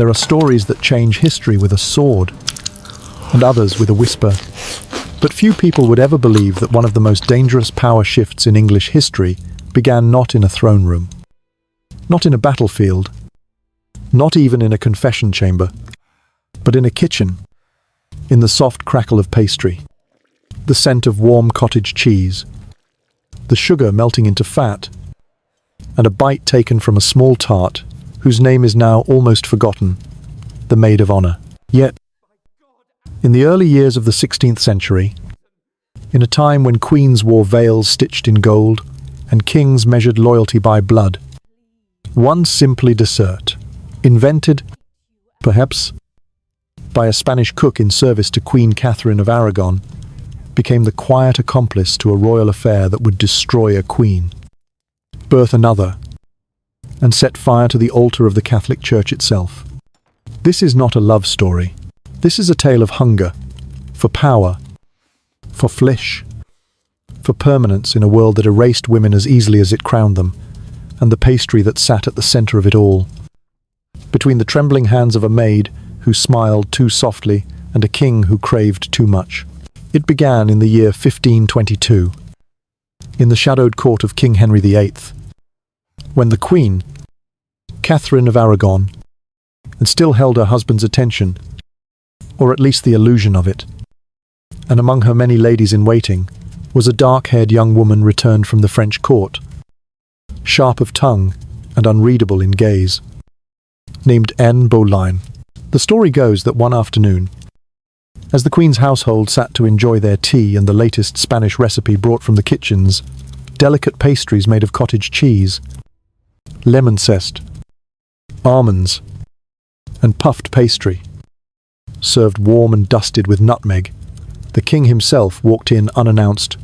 There are stories that change history with a sword, and others with a whisper. But few people would ever believe that one of the most dangerous power shifts in English history began not in a throne room, not in a battlefield, not even in a confession chamber, but in a kitchen, in the soft crackle of pastry, the scent of warm cottage cheese, the sugar melting into fat, and a bite taken from a small tart whose name is now almost forgotten, the Maid of Honour. Yet, in the early years of the 16th century, in a time when queens wore veils stitched in gold and kings measured loyalty by blood, one simply dessert, invented, perhaps, by a Spanish cook in service to Queen Catherine of Aragon, became the quiet accomplice to a royal affair that would destroy a queen, birth another, and set fire to the altar of the Catholic Church itself. This is not a love story. This is a tale of hunger, for power, for flesh, for permanence in a world that erased women as easily as it crowned them, and the pastry that sat at the centre of it all. Between the trembling hands of a maid who smiled too softly and a king who craved too much. It began in the year 1522, in the shadowed court of King Henry VIII, when the Queen, Catherine of Aragon, and still held her husband's attention, or at least the illusion of it, and among her many ladies-in-waiting was a dark-haired young woman returned from the French court, sharp of tongue and unreadable in gaze, named Anne Boleyn. The story goes that one afternoon, as the Queen's household sat to enjoy their tea and the latest Spanish recipe brought from the kitchens, delicate pastries made of cottage cheese, lemon zest, almonds, and puffed pastry, served warm and dusted with nutmeg, the king himself walked in unannounced,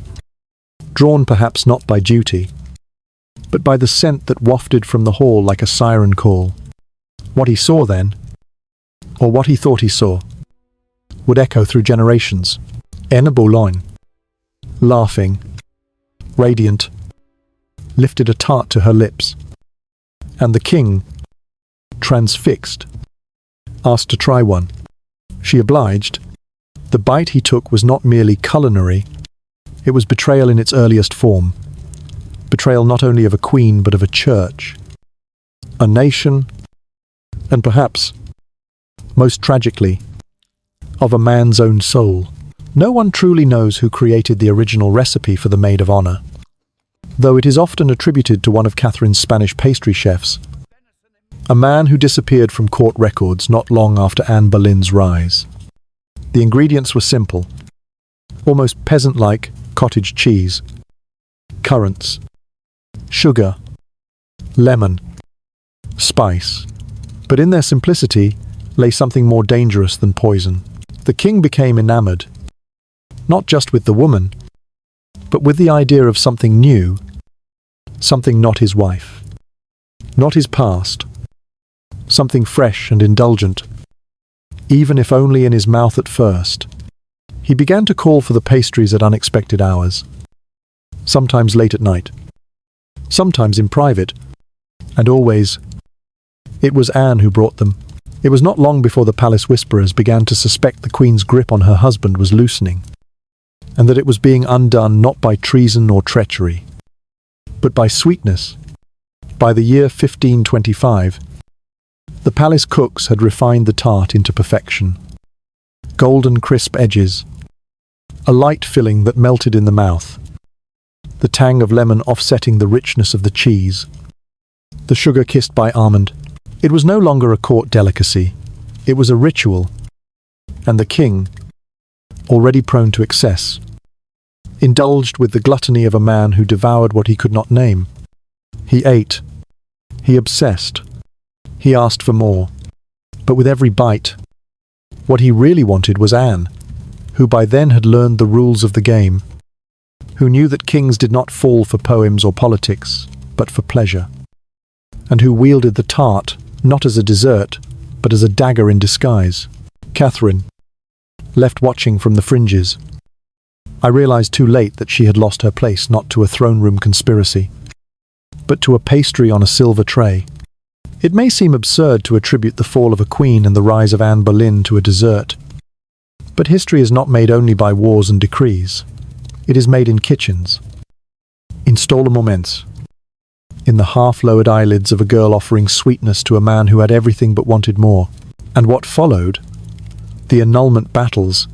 drawn perhaps not by duty, but by the scent that wafted from the hall like a siren call. What he saw then, or what he thought he saw, would echo through generations. Anne Boleyn, laughing, radiant, lifted a tart to her lips, and the king, transfixed, asked to try one. She obliged. The bite he took was not merely culinary, it was betrayal in its earliest form. Betrayal not only of a queen but of a church, a nation, and perhaps, most tragically, of a man's own soul. No one truly knows who created the original recipe for the Maid of Honour, though it is often attributed to one of Catherine's Spanish pastry chefs, a man who disappeared from court records not long after Anne Boleyn's rise. The ingredients were simple, almost peasant-like cottage cheese, currants, sugar, lemon, spice. But in their simplicity lay something more dangerous than poison. The king became enamored, not just with the woman, but with the idea of something new, something not his wife, not his past, something fresh and indulgent, even if only in his mouth at first. He began to call for the pastries at unexpected hours, sometimes late at night, sometimes in private, and always, it was Anne who brought them. It was not long before the palace whisperers began to suspect the Queen's grip on her husband was loosening, and that it was being undone not by treason or treachery, but by sweetness. By the year 1525, the palace cooks had refined the tart into perfection. Golden crisp edges, a light filling that melted in the mouth, the tang of lemon offsetting the richness of the cheese, the sugar kissed by almond. It was no longer a court delicacy, it was a ritual, and the king, already prone to excess, indulged with the gluttony of a man who devoured what he could not name. He ate, he obsessed, he asked for more, but with every bite, what he really wanted was Anne, who by then had learned the rules of the game, who knew that kings did not fall for poems or politics, but for pleasure, and who wielded the tart not as a dessert, but as a dagger in disguise. Catherine, left watching from the fringes. I realized too late that she had lost her place not to a throne room conspiracy, but to a pastry on a silver tray. It may seem absurd to attribute the fall of a queen and the rise of Anne Boleyn to a dessert, but history is not made only by wars and decrees. It is made in kitchens, in stole moments, in the half-lowered eyelids of a girl offering sweetness to a man who had everything but wanted more. And what followed, the annulment battles,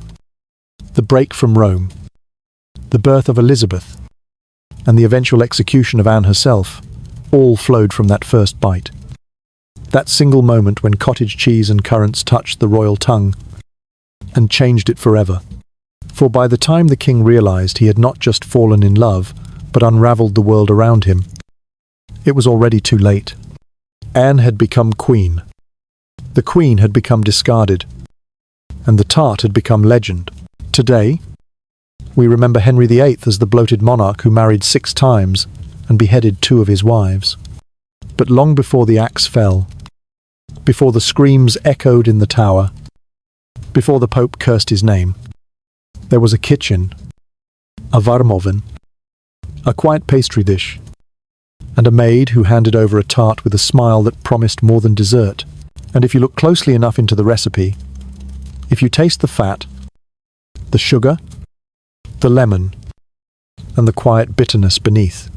the break from Rome, the birth of Elizabeth, and the eventual execution of Anne herself, all flowed from that first bite. That single moment when cottage cheese and currants touched the royal tongue and changed it forever. For by the time the king realized he had not just fallen in love, but unraveled the world around him, it was already too late. Anne had become queen. The queen had become discarded, and the tart had become legend. Today, we remember Henry VIII as the bloated monarch who married 6 times and beheaded 2 of his wives. But long before the axe fell, before the screams echoed in the tower, before the Pope cursed his name, there was a kitchen, a warmoven, a quiet pastry dish, and a maid who handed over a tart with a smile that promised more than dessert. And if you look closely enough into the recipe, if you taste the fat, the sugar, the lemon, and the quiet bitterness beneath,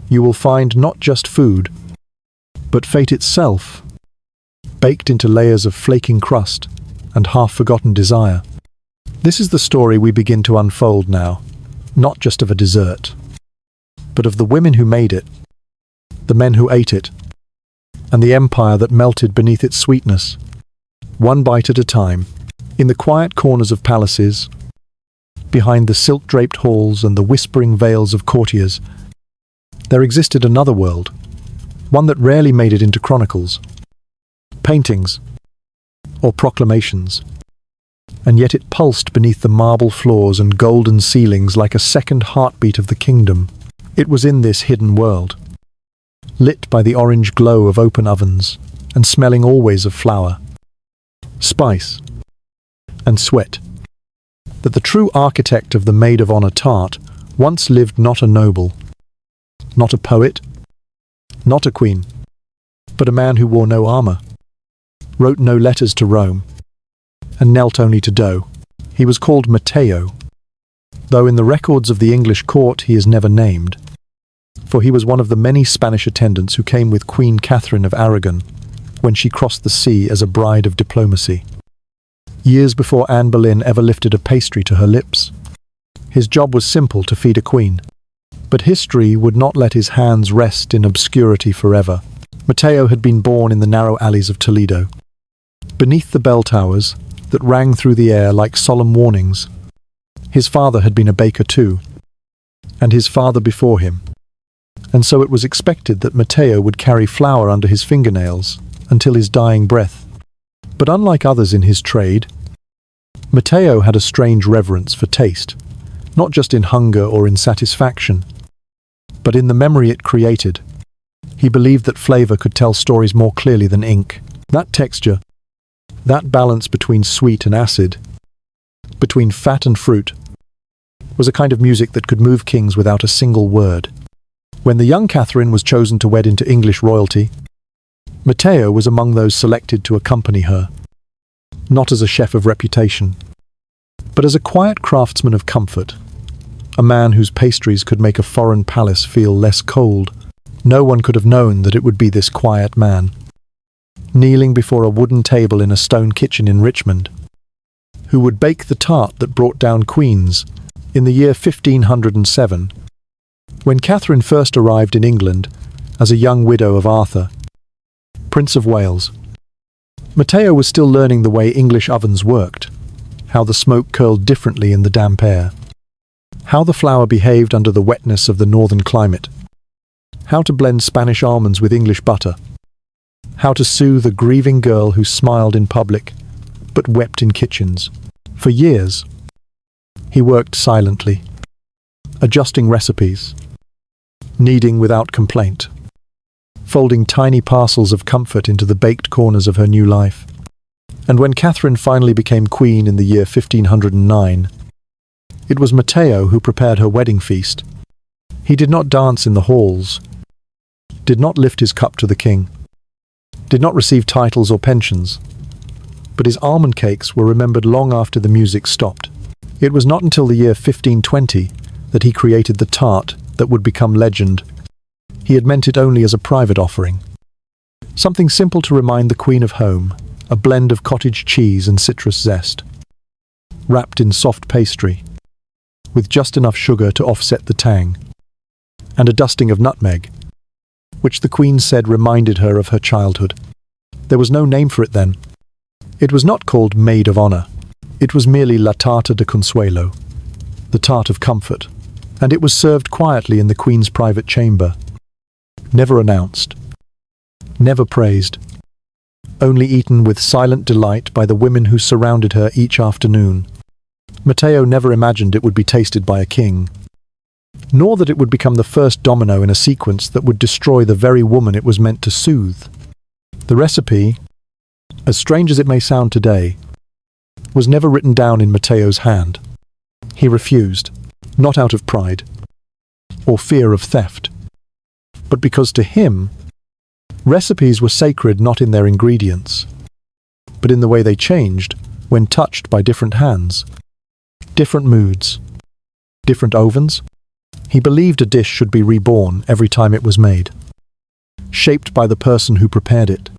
you will find not just food, but fate itself, baked into layers of flaking crust and half-forgotten desire. This is the story we begin to unfold now, not just of a dessert, but of the women who made it, the men who ate it, and the empire that melted beneath its sweetness, one bite at a time. In the quiet corners of palaces, behind the silk-draped halls and the whispering veils of courtiers, there existed another world, one that rarely made it into chronicles, paintings, or proclamations. And yet it pulsed beneath the marble floors and golden ceilings like a second heartbeat of the kingdom. It was in this hidden world, lit by the orange glow of open ovens and smelling always of flour, spice, and sweat, that the true architect of the Maid of Honour tart once lived. Not a noble, not a poet, not a queen, but a man who wore no armour, wrote no letters to Rome, and knelt only to dough. He was called Matteo, though in the records of the English court he is never named, for he was one of the many Spanish attendants who came with Queen Catherine of Aragon when she crossed the sea as a bride of diplomacy, years before Anne Boleyn ever lifted a pastry to her lips. His job was simple: to feed a queen. But history would not let his hands rest in obscurity forever. Matteo had been born in the narrow alleys of Toledo, beneath the bell towers that rang through the air like solemn warnings. His father had been a baker too, and his father before him, and so it was expected that Matteo would carry flour under his fingernails until his dying breath. But unlike others in his trade, Matteo had a strange reverence for taste, not just in hunger or in satisfaction, but in the memory it created. He believed that flavor could tell stories more clearly than ink. That texture, that balance between sweet and acid, between fat and fruit, was a kind of music that could move kings without a single word. When the young Catherine was chosen to wed into English royalty, Matteo was among those selected to accompany her, not as a chef of reputation, but as a quiet craftsman of comfort, a man whose pastries could make a foreign palace feel less cold. No one could have known that it would be this quiet man, kneeling before a wooden table in a stone kitchen in Richmond, who would bake the tart that brought down queens in the year 1507, when Catherine first arrived in England as a young widow of Arthur, Prince of Wales. Matteo was still learning the way English ovens worked, how the smoke curled differently in the damp air, how the flour behaved under the wetness of the northern climate, how to blend Spanish almonds with English butter, how to soothe a grieving girl who smiled in public but wept in kitchens. For years, he worked silently, adjusting recipes, kneading without complaint, folding tiny parcels of comfort into the baked corners of her new life. And when Catherine finally became queen in the year 1509, it was Matteo who prepared her wedding feast. He did not dance in the halls, did not lift his cup to the king, did not receive titles or pensions, but his almond cakes were remembered long after the music stopped. It was not until the year 1520 that he created the tart that would become legend. He had meant it only as a private offering. Something simple to remind the Queen of home, a blend of cottage cheese and citrus zest, wrapped in soft pastry, with just enough sugar to offset the tang, and a dusting of nutmeg, which the Queen said reminded her of her childhood. There was no name for it then. It was not called Maid of Honour. It was merely La Tarta de Consuelo, the tart of comfort, and it was served quietly in the Queen's private chamber. Never announced, never praised, only eaten with silent delight by the women who surrounded her each afternoon. Matteo never imagined it would be tasted by a king, nor that it would become the first domino in a sequence that would destroy the very woman it was meant to soothe. The recipe, as strange as it may sound today, was never written down in Matteo's hand. He refused, not out of pride or fear of theft, but because to him, recipes were sacred not in their ingredients, but in the way they changed when touched by different hands, different moods, different ovens. He believed a dish should be reborn every time it was made, shaped by the person who prepared it,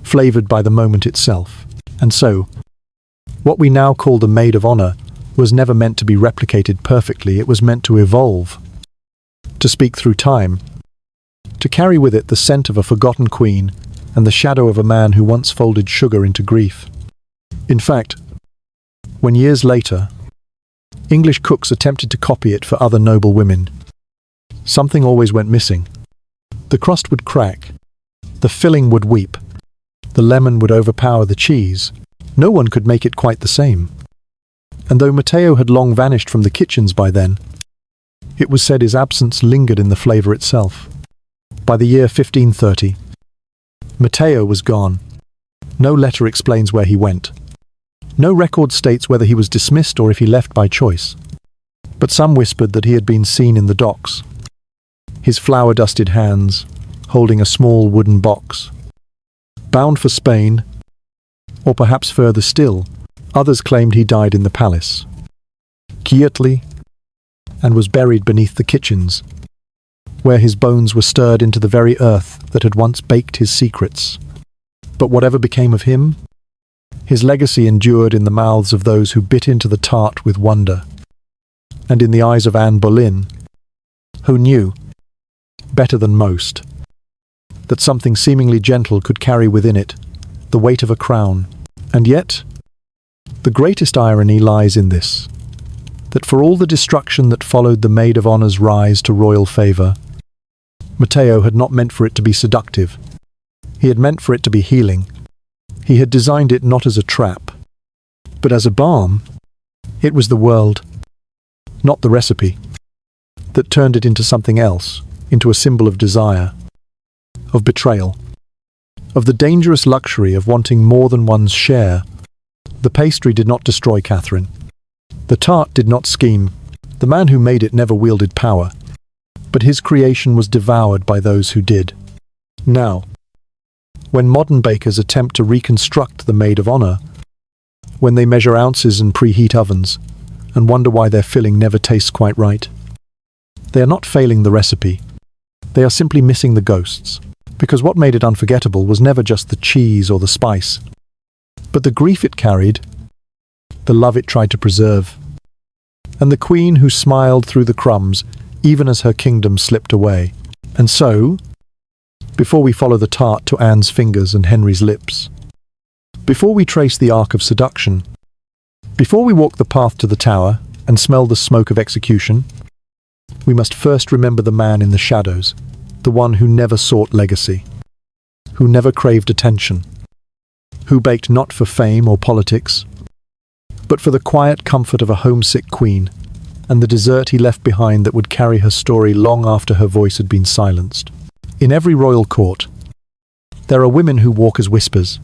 flavoured by the moment itself. And so, what we now call the Maid of Honour was never meant to be replicated perfectly. It was meant to evolve, to speak through time, to carry with it the scent of a forgotten queen and the shadow of a man who once folded sugar into grief. In fact, when years later, English cooks attempted to copy it for other noble women, something always went missing. The crust would crack, the filling would weep, the lemon would overpower the cheese. No one could make it quite the same. And though Matteo had long vanished from the kitchens by then, it was said his absence lingered in the flavour itself. By the year 1530, Matteo was gone. No letter explains where he went. No record states whether he was dismissed or if he left by choice. But some whispered that he had been seen in the docks, his flour-dusted hands holding a small wooden box, bound for Spain, or perhaps further still. Others claimed he died in the palace, quietly, and was buried beneath the kitchens, where his bones were stirred into the very earth that had once baked his secrets. But whatever became of him, his legacy endured in the mouths of those who bit into the tart with wonder, and in the eyes of Anne Boleyn, who knew, better than most, that something seemingly gentle could carry within it the weight of a crown. And yet, the greatest irony lies in this, that for all the destruction that followed the Maid of Honour's rise to royal favour, Matteo had not meant for it to be seductive. He had meant for it to be healing. He had designed it not as a trap, but as a balm. It was the world, not the recipe, that turned it into something else, into a symbol of desire, of betrayal, of the dangerous luxury of wanting more than one's share. The pastry did not destroy Catherine. The tart did not scheme. The man who made it never wielded power, but his creation was devoured by those who did. Now, when modern bakers attempt to reconstruct the Maid of Honour, when they measure ounces and preheat ovens, and wonder why their filling never tastes quite right, they are not failing the recipe. They are simply missing the ghosts, because what made it unforgettable was never just the cheese or the spice, but the grief it carried, the love it tried to preserve, and the queen who smiled through the crumbs even as her kingdom slipped away. And so, before we follow the tart to Anne's fingers and Henry's lips, before we trace the arc of seduction, before we walk the path to the tower and smell the smoke of execution, we must first remember the man in the shadows, the one who never sought legacy, who never craved attention, who baked not for fame or politics, but for the quiet comfort of a homesick queen, and the dessert he left behind that would carry her story long after her voice had been silenced. In every royal court, there are women who walk as whispers,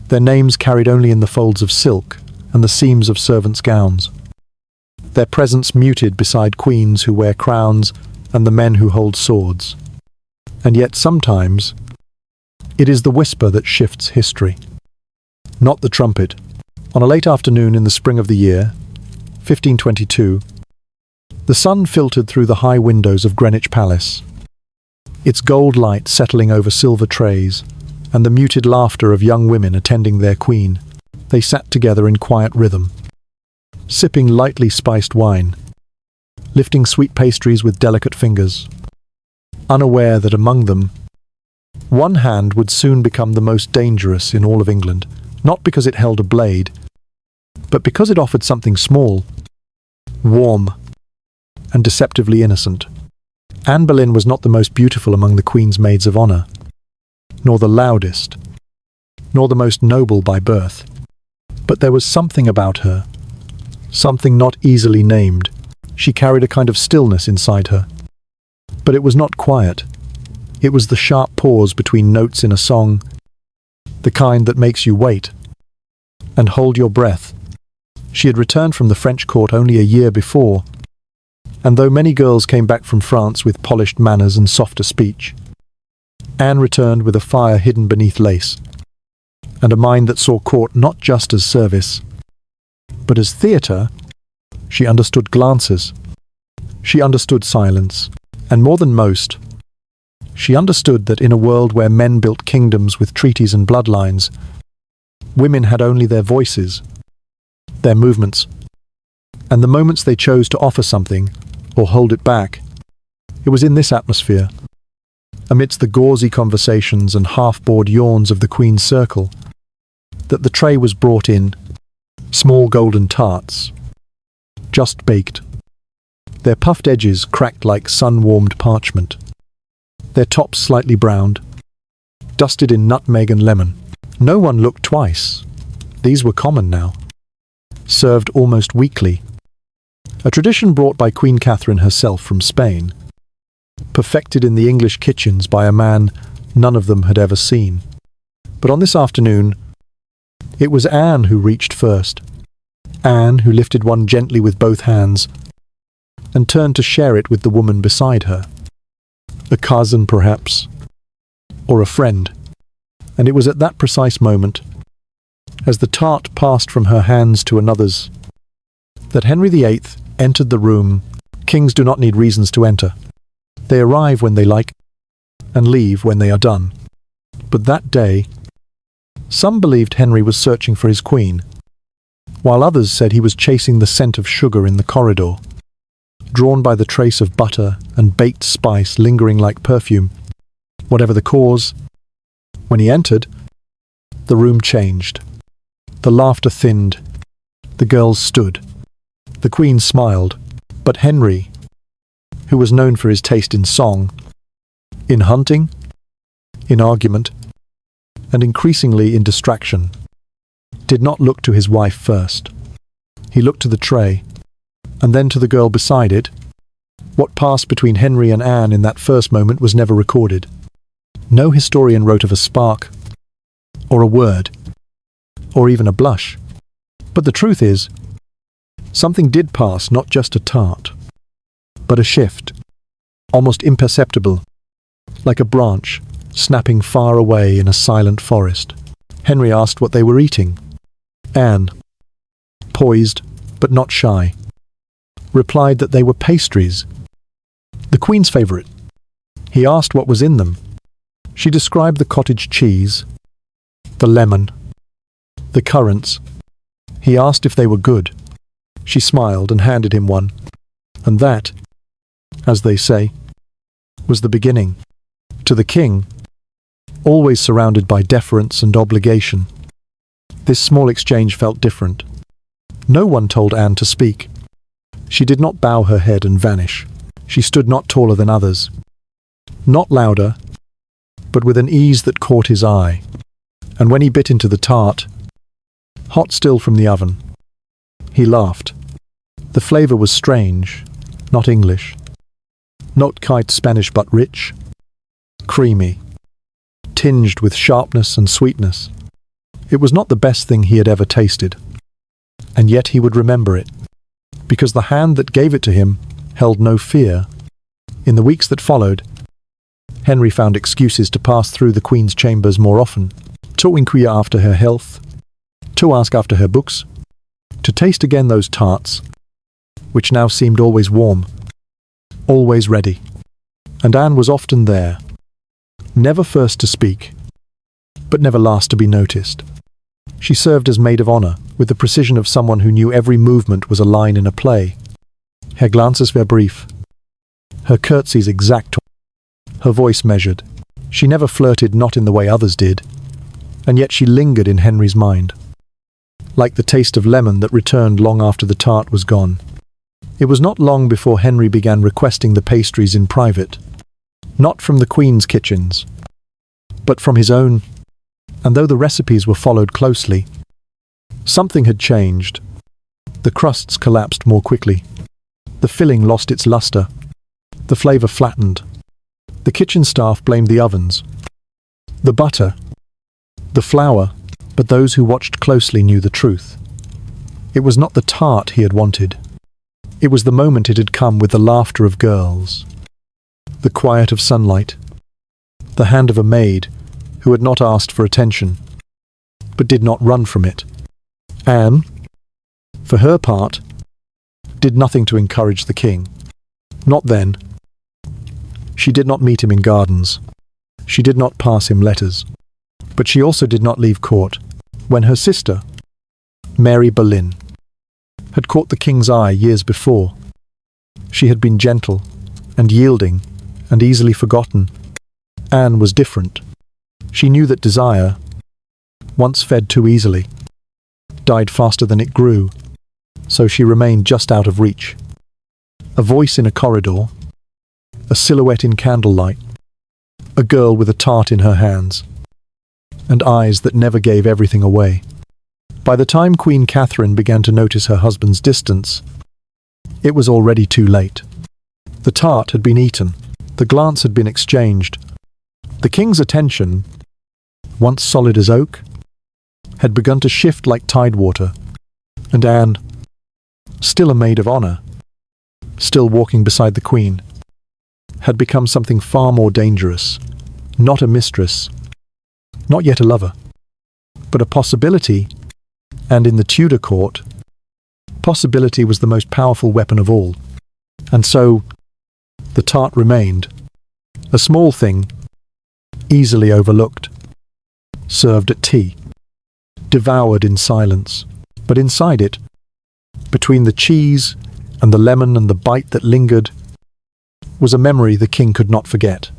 their names carried only in the folds of silk and the seams of servants' gowns, their presence muted beside queens who wear crowns and the men who hold swords. And yet sometimes, It is the whisper that shifts history, not the trumpet. On a late afternoon in the spring of the year, 1522, the sun filtered through the high windows of Greenwich Palace, its gold light settling over silver trays, and the muted laughter of young women attending their queen. They sat together in quiet rhythm, sipping lightly spiced wine, lifting sweet pastries with delicate fingers, unaware that among them, one hand would soon become the most dangerous in all of England, not because it held a blade, but because it offered something small, warm, and deceptively innocent. Anne Boleyn was not the most beautiful among the Queen's maids of honour, nor the loudest, nor the most noble by birth. But there was something about her, something not easily named. She carried a kind of stillness inside her. But it was not quiet. It was the sharp pause between notes in a song, the kind that makes you wait and hold your breath. She had returned from the French court only a year before, and though many girls came back from France with polished manners and softer speech, Anne returned with a fire hidden beneath lace, and a mind that saw court not just as service, but as theatre. She understood glances. She understood silence. And more than most, she understood that in a world where men built kingdoms with treaties and bloodlines, women had only their voices, their movements, and the moments they chose to offer something or hold it back. It was in this atmosphere, amidst the gauzy conversations and half-bored yawns of the Queen's circle, that the tray was brought in, small golden tarts, just baked, their puffed edges cracked like sun-warmed parchment, their tops slightly browned, dusted in nutmeg and lemon. No one looked twice. These were common now, served almost weekly, a tradition brought by Queen Catherine herself from Spain, perfected in the English kitchens by a man none of them had ever seen. But on this afternoon, it was Anne who reached first, Anne who lifted one gently with both hands and turned to share it with the woman beside her. A cousin, perhaps, or a friend. And it was at that precise moment, as the tart passed from her hands to another's, that Henry VIII entered the room. Kings do not need reasons to enter. They arrive when they like and leave when they are done. But that day, some believed Henry was searching for his queen, while others said he was chasing the scent of sugar in the corridor, drawn by the trace of butter and baked spice lingering like perfume. Whatever the cause, when he entered, the room changed. The laughter thinned. The girls stood. The Queen smiled. But Henry, who was known for his taste in song, in hunting, in argument, and increasingly in distraction, did not look to his wife first. He looked to the tray, and then to the girl beside it. What passed between Henry and Anne in that first moment was never recorded. No historian wrote of a spark, or a word, or even a blush. But the truth is, something did pass, not just a tart, but a shift, almost imperceptible, like a branch snapping far away in a silent forest. Henry asked what they were eating. Anne, poised but not shy, replied that they were pastries, the Queen's favourite. He asked what was in them. She described the cottage cheese, the lemon, the currants. He asked if they were good. She smiled and handed him one. And that, as they say, was the beginning. To the king, always surrounded by deference and obligation, this small exchange felt different. No one told Anne to speak. She did not bow her head and vanish. She stood not taller than others, not louder, but with an ease that caught his eye. And when he bit into the tart, hot still from the oven, he laughed. The flavour was strange, not English, not quite Spanish but rich, creamy, tinged with sharpness and sweetness. It was not the best thing he had ever tasted, and yet he would remember it, because the hand that gave it to him held no fear. In the weeks that followed, Henry found excuses to pass through the Queen's chambers more often, to inquire after her health, to ask after her books, to taste again those tarts, which now seemed always warm, always ready. And Anne was often there, never first to speak, but never last to be noticed. She served as maid of honour, with the precision of someone who knew every movement was a line in a play. Her glances were brief, her curtsies exact, her voice measured. She never flirted, not in the way others did, and yet she lingered in Henry's mind, like the taste of lemon that returned long after the tart was gone. It was not long before Henry began requesting the pastries in private, not from the Queen's kitchens, but from his own, and though the recipes were followed closely, something had changed. The crusts collapsed more quickly, the filling lost its luster, the flavour flattened. The kitchen staff blamed the ovens, the butter, the flour, but those who watched closely knew the truth. It was not the tart he had wanted. It was the moment it had come with the laughter of girls, the quiet of sunlight, the hand of a maid who had not asked for attention, but did not run from it. Anne, for her part, did nothing to encourage the king. Not then. She did not meet him in gardens. She did not pass him letters. But she also did not leave court when her sister, Mary Boleyn, had caught the king's eye years before. She had been gentle and yielding and easily forgotten. Anne was different. She knew that desire, once fed too easily, died faster than it grew, so she remained just out of reach. A voice in a corridor, a silhouette in candlelight, a girl with a tart in her hands, and eyes that never gave everything away. By the time Queen Catherine began to notice her husband's distance, it was already too late. The tart had been eaten, the glance had been exchanged. The king's attention, once solid as oak, had begun to shift like tidewater, and Anne, still a maid of honour, still walking beside the Queen, had become something far more dangerous. Not a mistress, not yet a lover, but a possibility, and in the Tudor court, possibility was the most powerful weapon of all. And so, the tart remained, a small thing, easily overlooked, served at tea, devoured in silence, but inside it, between the cheese and the lemon and the bite that lingered, was a memory the king could not forget,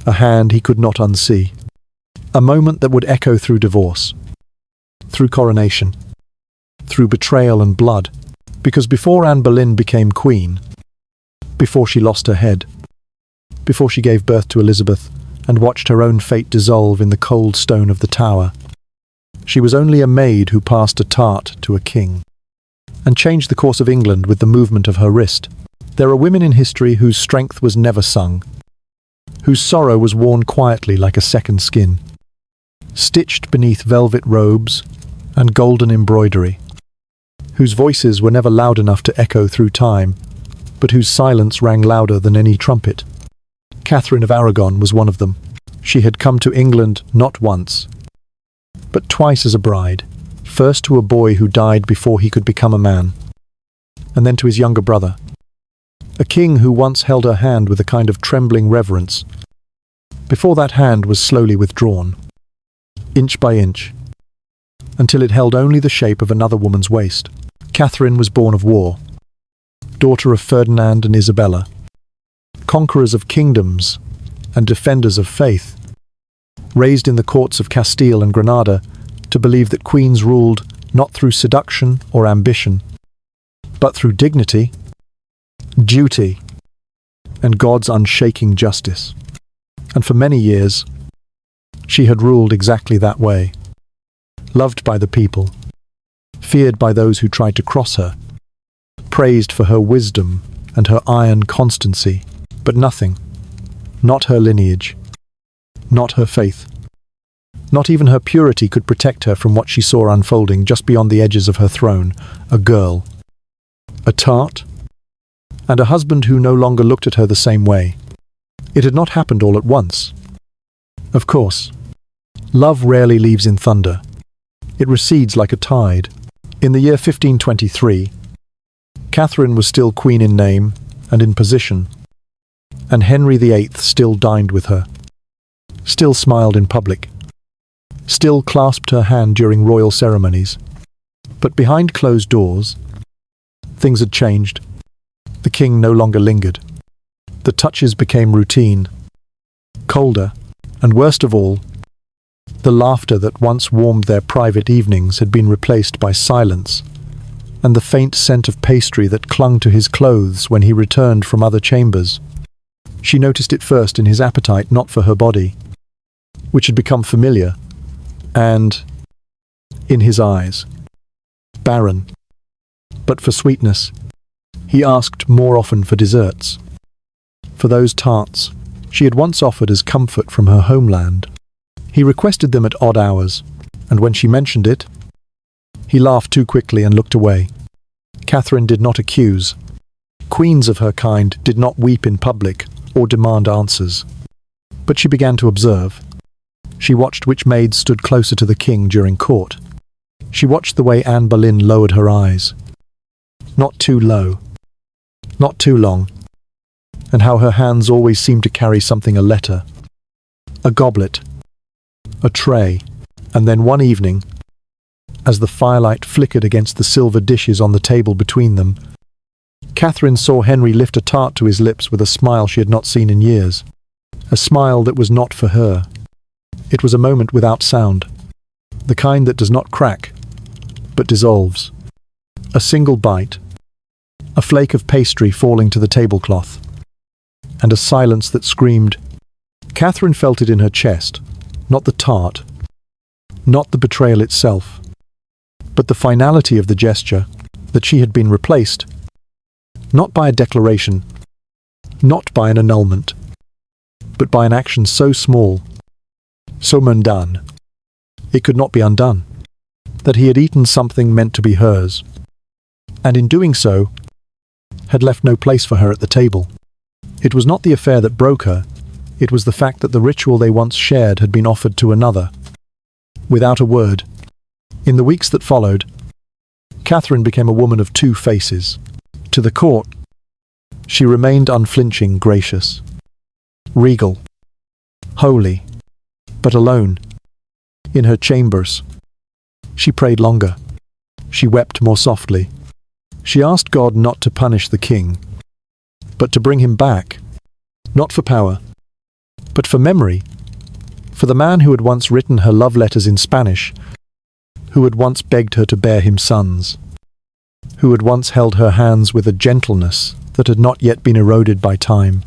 a hand he could not unsee, a moment that would echo through divorce, through coronation, through betrayal and blood, because before Anne Boleyn became queen, before she lost her head, before she gave birth to Elizabeth and watched her own fate dissolve in the cold stone of the Tower, she was only a maid who passed a tart to a king, and changed the course of England with the movement of her wrist. There are women in history whose strength was never sung, whose sorrow was worn quietly like a second skin, stitched beneath velvet robes and golden embroidery, whose voices were never loud enough to echo through time, but whose silence rang louder than any trumpet. Catherine of Aragon was one of them. She had come to England not once, but twice as a bride, first to a boy who died before he could become a man, and then to his younger brother, a king who once held her hand with a kind of trembling reverence, before that hand was slowly withdrawn, inch by inch, until it held only the shape of another woman's waist. Catherine was born of war, daughter of Ferdinand and Isabella, conquerors of kingdoms and defenders of faith, raised in the courts of Castile and Granada to believe that queens ruled not through seduction or ambition, but through dignity, duty, and God's unshaking justice. And for many years, she had ruled exactly that way, loved by the people, feared by those who tried to cross her, praised for her wisdom and her iron constancy, but nothing, not her lineage, not her faith, not even her purity could protect her from what she saw unfolding just beyond the edges of her throne: a girl, a tart, and a husband who no longer looked at her the same way. It had not happened all at once. Of course, love rarely leaves in thunder. It recedes like a tide. In the year 1523, Catherine was still queen in name and in position, and Henry VIII still dined with her, still smiled in public, still clasped her hand during royal ceremonies. But behind closed doors, things had changed. The king no longer lingered. The touches became routine, colder, and worst of all, the laughter that once warmed their private evenings had been replaced by silence, and the faint scent of pastry that clung to his clothes when he returned from other chambers. She noticed it first in his appetite not for her body, which had become familiar, and in his eyes, barren. But for sweetness, he asked more often for desserts, for those tarts she had once offered as comfort from her homeland. He requested them at odd hours, and when she mentioned it, he laughed too quickly and looked away. Catherine did not accuse. Queens of her kind did not weep in public or demand answers. But she began to observe. She watched which maids stood closer to the king during court. She watched the way Anne Boleyn lowered her eyes. Not too low, not too long, and how her hands always seemed to carry something, a letter, a goblet, a tray, and then one evening, as the firelight flickered against the silver dishes on the table between them, Catherine saw Henry lift a tart to his lips with a smile she had not seen in years, a smile that was not for her. It was a moment without sound, the kind that does not crack, but dissolves. A single bite, a flake of pastry falling to the tablecloth, and a silence that screamed. Catherine felt it in her chest, not the tart, not the betrayal itself, but the finality of the gesture, that she had been replaced, not by a declaration, not by an annulment, but by an action so small, so mundane, it could not be undone, that he had eaten something meant to be hers, and in doing so, had left no place for her at the table. It was not the affair that broke her, it was the fact that the ritual they once shared had been offered to another. Without a word, in the weeks that followed, Catherine became a woman of two faces. To the court, she remained unflinching, gracious, regal, holy, but alone. In her chambers, she prayed longer. She wept more softly. She asked God not to punish the king, but to bring him back, not for power, but for memory, for the man who had once written her love letters in Spanish, who had once begged her to bear him sons, who had once held her hands with a gentleness that had not yet been eroded by time.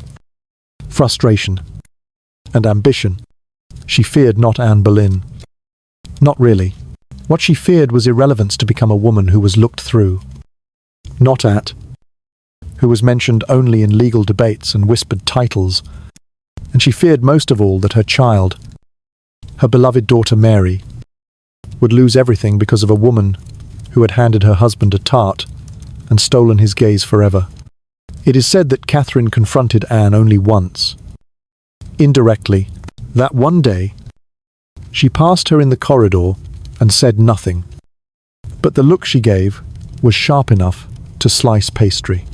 Frustration and ambition. She feared not Anne Boleyn. Not really. What she feared was irrelevance, to become a woman who was looked through, not at, who was mentioned only in legal debates and whispered titles, and she feared most of all that her child, her beloved daughter Mary, would lose everything because of a woman who had handed her husband a tart and stolen his gaze forever. It is said that Catherine confronted Anne only once. Indirectly, that one day, she passed her in the corridor and said nothing, but the look she gave was sharp enough to slice pastry.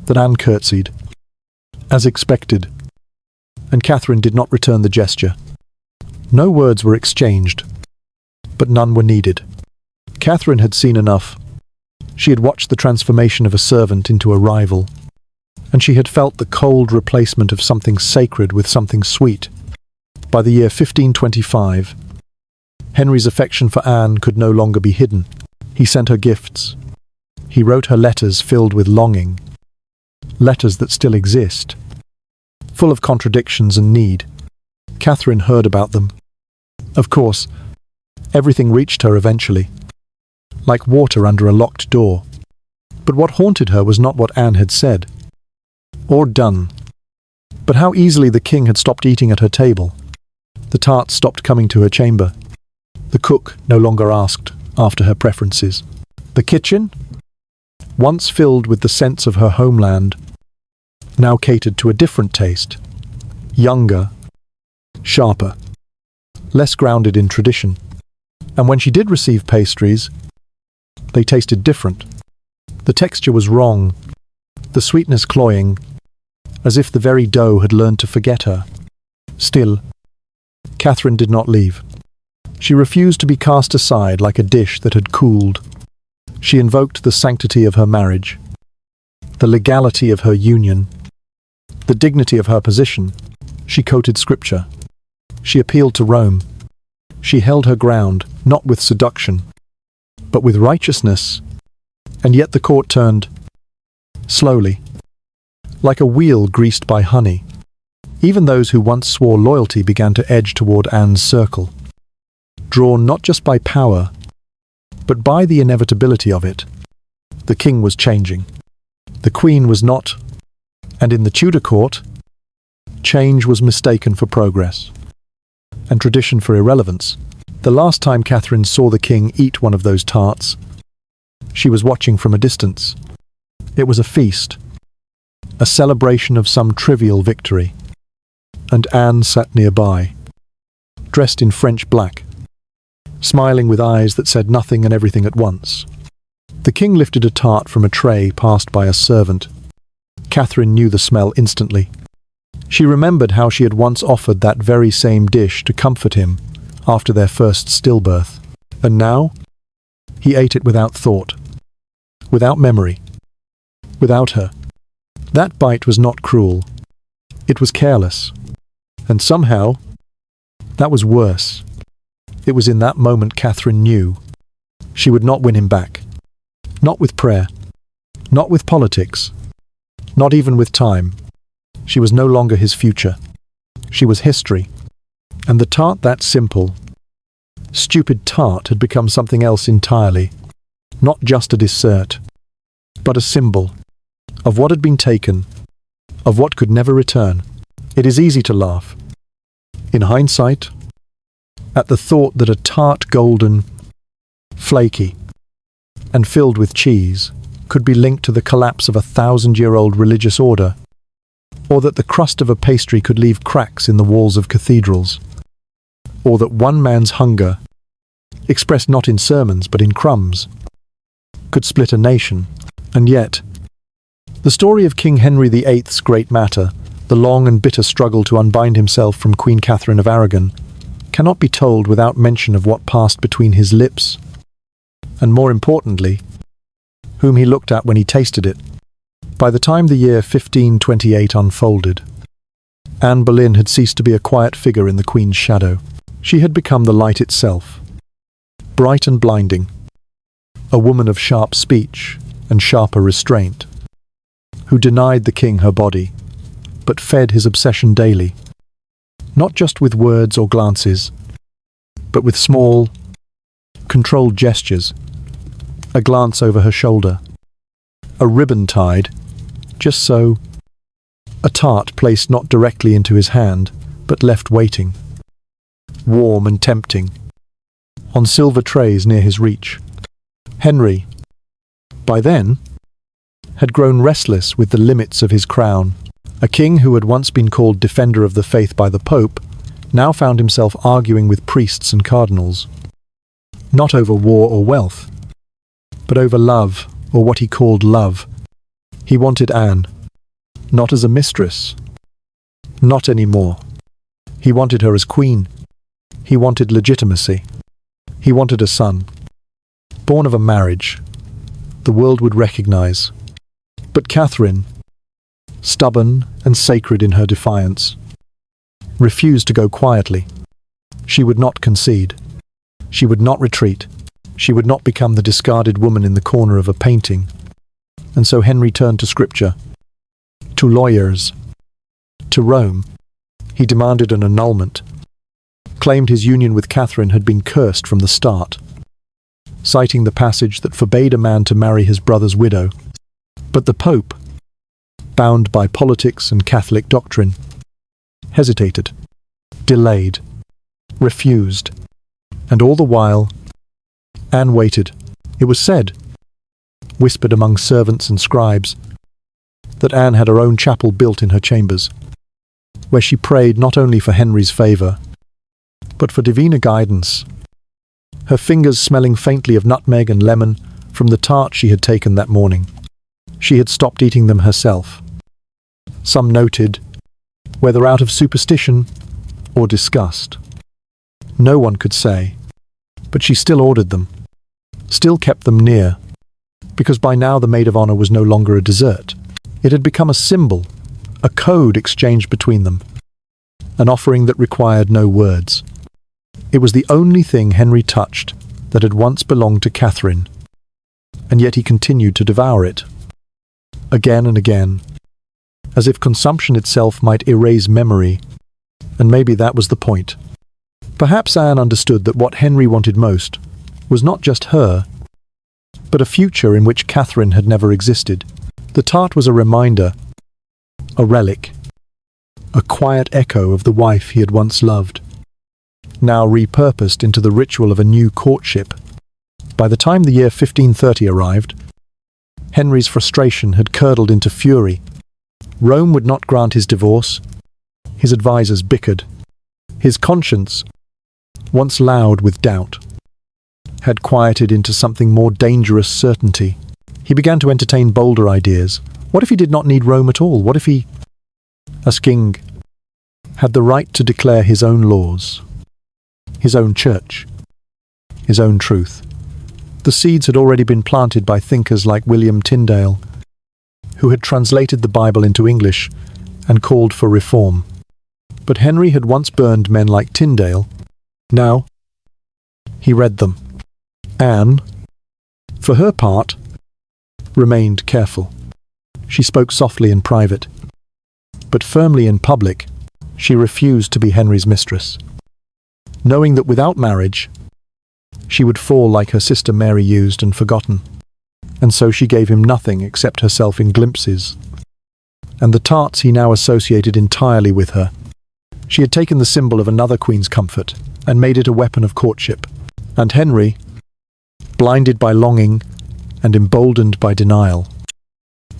That Anne curtsied, as expected, and Catherine did not return the gesture. No words were exchanged, but none were needed. Catherine had seen enough. She had watched the transformation of a servant into a rival, and she had felt the cold replacement of something sacred with something sweet. By the year 1525, Henry's affection for Anne could no longer be hidden. He sent her gifts. He wrote her letters filled with longing, letters that still exist, full of contradictions and need. Catherine heard about them. Of course, everything reached her eventually, like water under a locked door. But what haunted her was not what Anne had said, or done, but how easily the king had stopped eating at her table. The tarts stopped coming to her chamber. The cook no longer asked after her preferences. The kitchen, once filled with the scents of her homeland, now catered to a different taste, younger, sharper, less grounded in tradition. And when she did receive pastries, they tasted different. The texture was wrong, the sweetness cloying, as if the very dough had learned to forget her. Still, Catherine did not leave. She refused to be cast aside like a dish that had cooled. She invoked the sanctity of her marriage, the legality of her union, the dignity of her position. She quoted scripture. She appealed to Rome. She held her ground, not with seduction, but with righteousness. And yet the court turned, slowly, like a wheel greased by honey. Even those who once swore loyalty began to edge toward Anne's circle, drawn not just by power, but by the inevitability of it. The king was changing. The queen was not, and in the Tudor court, change was mistaken for progress, and tradition for irrelevance. The last time Catherine saw the king eat one of those tarts, she was watching from a distance. It was a feast, a celebration of some trivial victory, and Anne sat nearby, dressed in French black, smiling with eyes that said nothing and everything at once. The king lifted a tart from a tray passed by a servant. Catherine knew the smell instantly. She remembered how she had once offered that very same dish to comfort him after their first stillbirth. And now, he ate it without thought, without memory, without her. That bite was not cruel. It was careless. And somehow, that was worse. It was in that moment Catherine knew she would not win him back. Not with prayer, not with politics, not even with time. She was no longer his future. She was history. And the tart, that simple, stupid tart, had become something else entirely. Not just a dessert, but a symbol of what had been taken, of what could never return. It is easy to laugh, in hindsight, at the thought that a tart golden, flaky, and filled with cheese could be linked to the collapse of a 1,000-year-old religious order, or that the crust of a pastry could leave cracks in the walls of cathedrals, or that one man's hunger, expressed not in sermons but in crumbs, could split a nation. And yet, the story of King Henry VIII's great matter, the long and bitter struggle to unbind himself from Queen Catherine of Aragon, cannot be told without mention of what passed between his lips, and more importantly, whom he looked at when he tasted it. By the time the year 1528 unfolded, Anne Boleyn had ceased to be a quiet figure in the Queen's shadow. She had become the light itself, bright and blinding, a woman of sharp speech and sharper restraint, who denied the king her body, but fed his obsession daily, not just with words or glances, but with small, controlled gestures, a glance over her shoulder, a ribbon tied, just so, a tart placed not directly into his hand, but left waiting, warm and tempting, on silver trays near his reach. Henry, by then, had grown restless with the limits of his crown. A king who had once been called defender of the faith by the Pope now found himself arguing with priests and cardinals, not over war or wealth, but over love, or what he called love. He wanted Anne, not as a mistress, not anymore. He wanted her as queen. He wanted legitimacy. He wanted a son, born of a marriage the world would recognize. But Catherine, stubborn and sacred in her defiance, refused to go quietly. She would not concede. She would not retreat. She would not become the discarded woman in the corner of a painting. And so Henry turned to scripture, to lawyers, to Rome. He demanded an annulment, claimed his union with Catherine had been cursed from the start, citing the passage that forbade a man to marry his brother's widow. But the Pope, bound by politics and Catholic doctrine, hesitated, delayed, refused, and all the while, Anne waited. It was said, whispered among servants and scribes, that Anne had her own chapel built in her chambers. where she prayed not only for Henry's favour, but for divine guidance, her fingers smelling faintly of nutmeg and lemon from the tart she had taken that morning. She had stopped eating them herself. Some noted, whether out of superstition or disgust. No one could say, but she still ordered them, still kept them near, because by now the Maid of Honour was no longer a dessert. It had become a symbol, a code exchanged between them, an offering that required no words. It was the only thing Henry touched that had once belonged to Catherine, and yet he continued to devour it, again and again, as if consumption itself might erase memory, and maybe that was the point. Perhaps Anne understood that what Henry wanted most was not just her, but a future in which Catherine had never existed. The tart was a reminder, a relic, a quiet echo of the wife he had once loved, now repurposed into the ritual of a new courtship. By the time the year 1530 arrived, Henry's frustration had curdled into fury. Rome would not grant his divorce. His advisers bickered. His conscience, once loud with doubt, had quieted into something more dangerous certainty. He began to entertain bolder ideas. What if he did not need Rome at all? What if he, as king, had the right to declare his own laws, his own church, his own truth? The seeds had already been planted by thinkers like William Tyndale, who had translated the Bible into English and called for reform. But Henry had once burned men like Tyndale. Now, he read them. Anne, for her part, remained careful. She spoke softly in private, but firmly in public. She refused to be Henry's mistress, knowing that without marriage, she would fall like her sister Mary, used and forgotten. And so she gave him nothing except herself in glimpses, and the tarts he now associated entirely with her. She had taken the symbol of another queen's comfort and made it a weapon of courtship. And Henry, blinded by longing and emboldened by denial,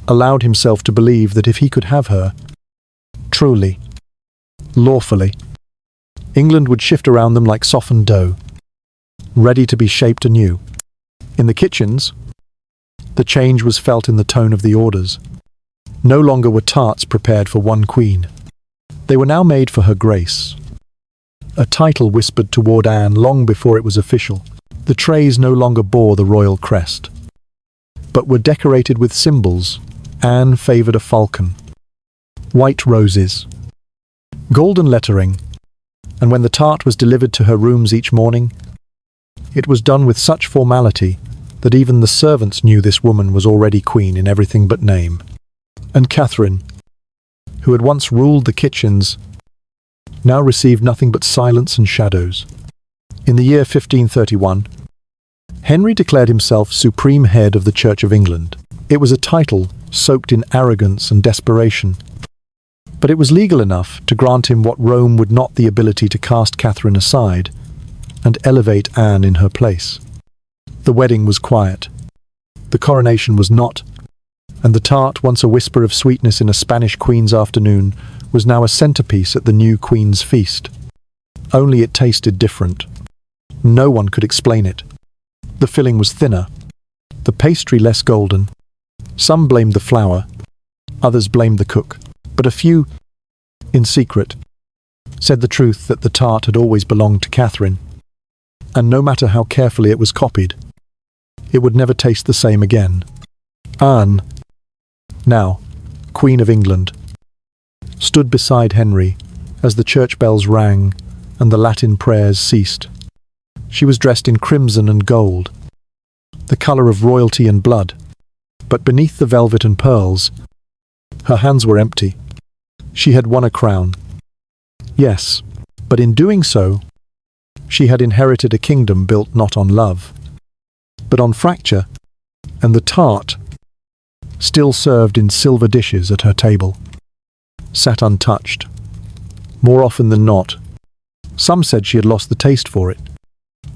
allowed himself to believe that if he could have her, truly, lawfully, England would shift around them like softened dough, ready to be shaped anew. In the kitchens, the change was felt in the tone of the orders. No longer were tarts prepared for one queen. They were now made for her grace. A title whispered toward Anne long before it was official. The trays no longer bore the royal crest, but were decorated with symbols. Anne favoured a falcon, white roses, golden lettering, and when the tart was delivered to her rooms each morning, it was done with such formality that even the servants knew this woman was already queen in everything but name. And Catherine, who had once ruled the kitchens, now received nothing but silence and shadows. In the year 1531, Henry declared himself supreme head of the Church of England. It was a title soaked in arrogance and desperation, but it was legal enough to grant him what Rome would not: the ability to cast Catherine aside and elevate Anne in her place. The wedding was quiet. The coronation was not, and the tart, once a whisper of sweetness in a Spanish queen's afternoon, was now a centerpiece at the new queen's feast. Only it tasted different. No one could explain it. The filling was thinner, the pastry less golden. Some blamed the flour, others blamed the cook, but a few, in secret, said the truth that the tart had always belonged to Catherine, and no matter how carefully it was copied, it would never taste the same again. Anne, now Queen of England, stood beside Henry as the church bells rang and the Latin prayers ceased. She was dressed in crimson and gold, the colour of royalty and blood, but beneath the velvet and pearls, her hands were empty. She had won a crown. Yes, but in doing so, she had inherited a kingdom built not on love, but on fracture, and the tart, still served in silver dishes at her table, sat untouched. More often than not, some said she had lost the taste for it.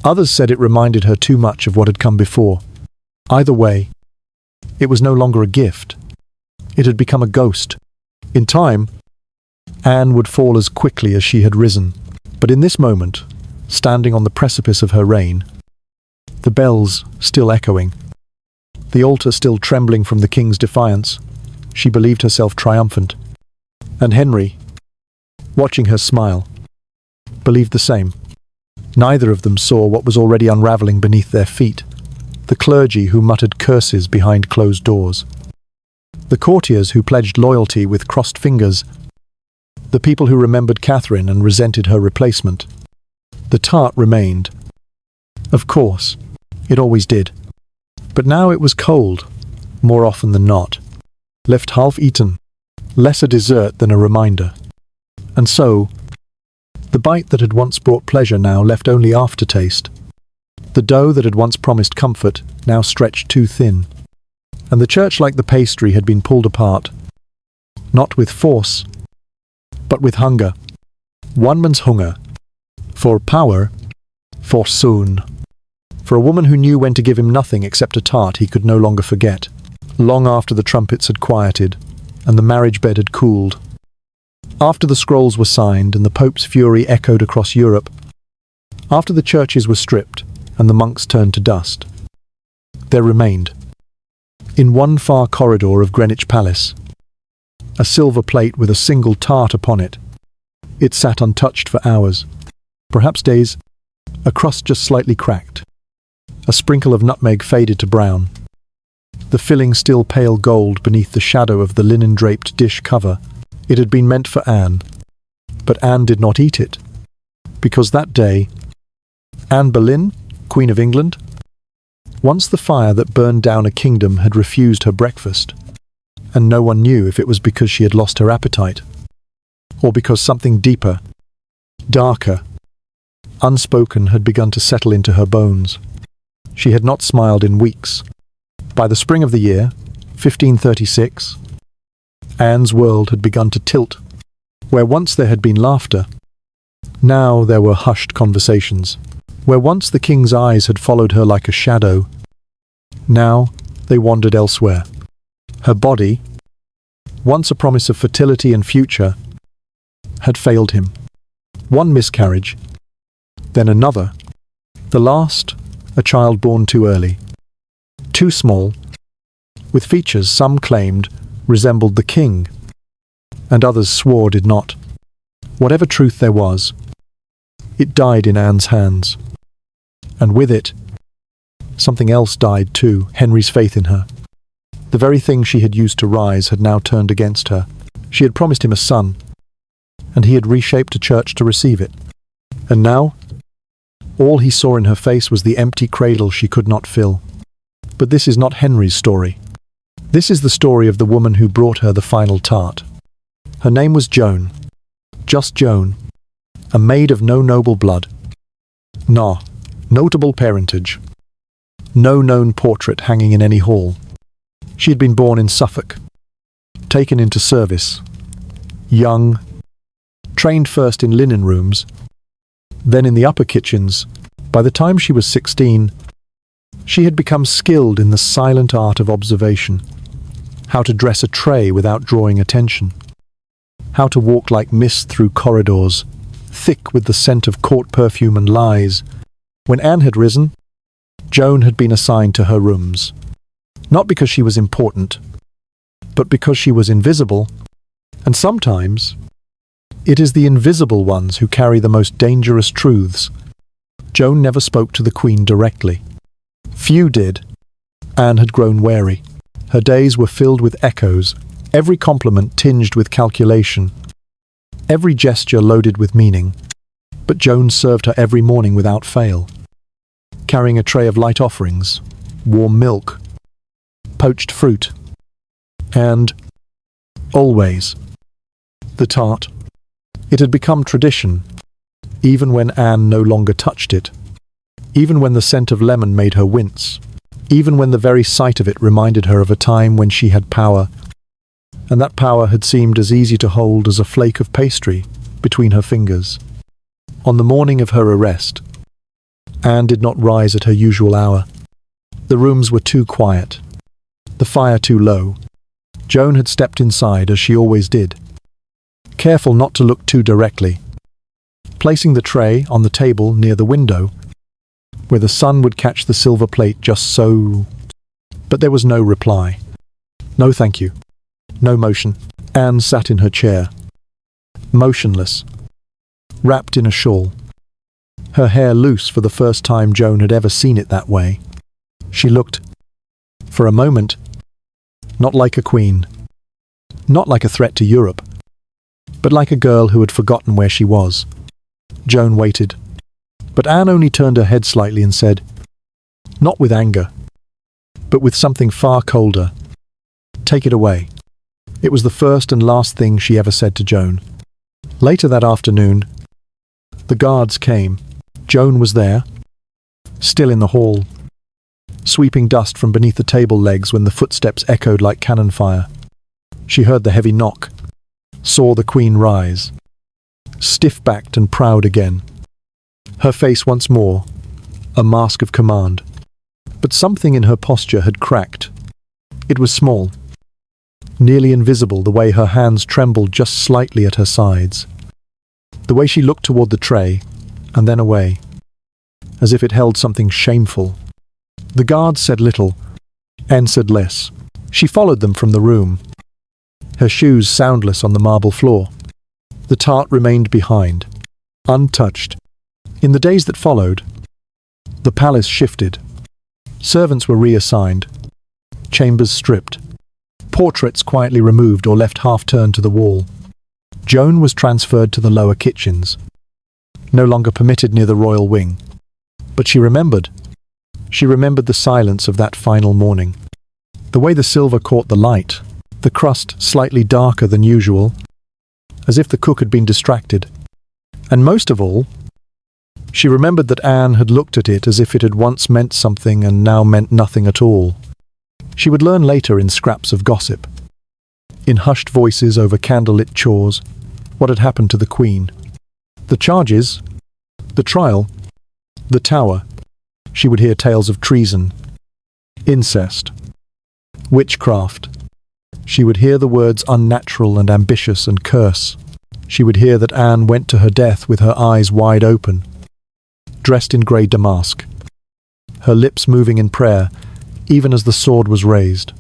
Others said it reminded her too much of what had come before. Either way, it was no longer a gift. It had become a ghost. In time, Anne would fall as quickly as she had risen. But in this moment, standing on the precipice of her reign, the bells still echoing, the altar still trembling from the king's defiance, she believed herself triumphant. And Henry, watching her smile, believed the same. Neither of them saw what was already unraveling beneath their feet: the clergy who muttered curses behind closed doors, the courtiers who pledged loyalty with crossed fingers, the people who remembered Catherine and resented her replacement. The tart remained. Of course, it always did. But now it was cold, more often than not, left half-eaten, less a dessert than a reminder. And so, the bite that had once brought pleasure now left only aftertaste. The dough that had once promised comfort now stretched too thin. And the church, like the pastry, had been pulled apart, not with force, but with hunger. One man's hunger. For power, for soon. For a woman who knew when to give him nothing except a tart he could no longer forget, long after the trumpets had quieted and the marriage bed had cooled. After the scrolls were signed and the Pope's fury echoed across Europe, after the churches were stripped and the monks turned to dust, there remained, in one far corridor of Greenwich Palace, a silver plate with a single tart upon it. It sat untouched for hours, perhaps days, a crust just slightly cracked. A sprinkle of nutmeg faded to brown. The filling still pale gold beneath the shadow of the linen-draped dish cover. It had been meant for Anne, but Anne did not eat it, because that day, Anne Boleyn, Queen of England, once the fire that burned down a kingdom, had refused her breakfast, and no one knew if it was because she had lost her appetite, or because something deeper, darker, unspoken had begun to settle into her bones. She had not smiled in weeks. By the spring of the year, 1536, Anne's world had begun to tilt. Where once there had been laughter, now there were hushed conversations. Where once the king's eyes had followed her like a shadow, now they wandered elsewhere. Her body, once a promise of fertility and future, had failed him. One miscarriage, then another. The last, a child born too early, too small, with features some claimed resembled the king, and others swore did not. Whatever truth there was, it died in Anne's hands. And with it, something else died too: Henry's faith in her. The very thing she had used to rise had now turned against her. She had promised him a son, and he had reshaped a church to receive it. And now, all he saw in her face was the empty cradle she could not fill. But this is not Henry's story. This is the story of the woman who brought her the final tart. Her name was Joan. Just Joan. A maid of no noble blood. No notable parentage. No known portrait hanging in any hall. She had been born in Suffolk. Taken into service. Young. Trained first in linen rooms, then in the upper kitchens. By the time she was 16, she had become skilled in the silent art of observation. How to dress a tray without drawing attention. How to walk like mist through corridors, thick with the scent of court perfume and lies. When Anne had risen, Joan had been assigned to her rooms. Not because she was important, but because she was invisible, and sometimes it is the invisible ones who carry the most dangerous truths. Joan never spoke to the Queen directly. Few did. Anne had grown wary. Her days were filled with echoes, every compliment tinged with calculation, every gesture loaded with meaning. But Joan served her every morning without fail, carrying a tray of light offerings, warm milk, poached fruit, and, always, the tart. It had become tradition, even when Anne no longer touched it, even when the scent of lemon made her wince, even when the very sight of it reminded her of a time when she had power, and that power had seemed as easy to hold as a flake of pastry between her fingers. On the morning of her arrest, Anne did not rise at her usual hour. The rooms were too quiet, the fire too low. Joan had stepped inside as she always did, careful not to look too directly, placing the tray on the table near the window, where the sun would catch the silver plate just so. But there was no reply. No thank you. No motion. Anne sat in her chair, motionless, wrapped in a shawl, her hair loose for the first time Joan had ever seen it that way. She looked, for a moment, not like a queen, not like a threat to Europe, but like a girl who had forgotten where she was. Joan waited, but Anne only turned her head slightly and said, not with anger, but with something far colder, "Take it away." It was the first and last thing she ever said to Joan. Later that afternoon, the guards came. Joan was there, still in the hall, sweeping dust from beneath the table legs when the footsteps echoed like cannon fire. She heard the heavy knock, saw the Queen rise, stiff-backed and proud again. Her face once more, a mask of command. But something in her posture had cracked. It was small, nearly invisible, the way her hands trembled just slightly at her sides, the way she looked toward the tray and then away, as if it held something shameful. The guards said little, Anne said less. She followed them from the room, her shoes soundless on the marble floor. The tart remained behind, untouched. In the days that followed, the palace shifted. Servants were reassigned, chambers stripped, portraits quietly removed or left half-turned to the wall. Joan was transferred to the lower kitchens, no longer permitted near the royal wing. But she remembered. She remembered the silence of that final morning, the way the silver caught the light, the crust slightly darker than usual, as if the cook had been distracted. And most of all, she remembered that Anne had looked at it as if it had once meant something and now meant nothing at all. She would learn later in scraps of gossip, in hushed voices over candlelit chores, what had happened to the Queen. The charges, the trial, the tower. She would hear tales of treason, incest, witchcraft. She would hear the words unnatural and ambitious and curse. She would hear that Anne went to her death with her eyes wide open, dressed in grey damask, her lips moving in prayer, even as the sword was raised.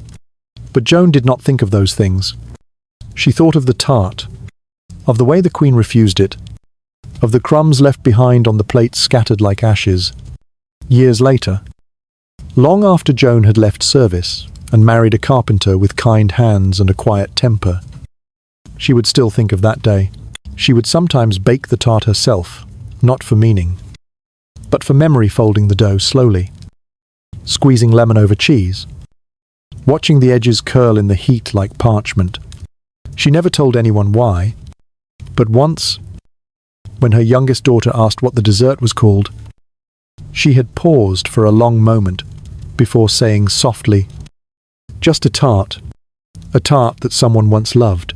But Joan did not think of those things. She thought of the tart, of the way the Queen refused it, of the crumbs left behind on the plate scattered like ashes. Years later, long after Joan had left service and married a carpenter with kind hands and a quiet temper, she would still think of that day. She would sometimes bake the tart herself, not for meaning, but for memory, folding the dough slowly, squeezing lemon over cheese, watching the edges curl in the heat like parchment. She never told anyone why, but once, when her youngest daughter asked what the dessert was called, she had paused for a long moment before saying softly, "Just a tart that someone once loved."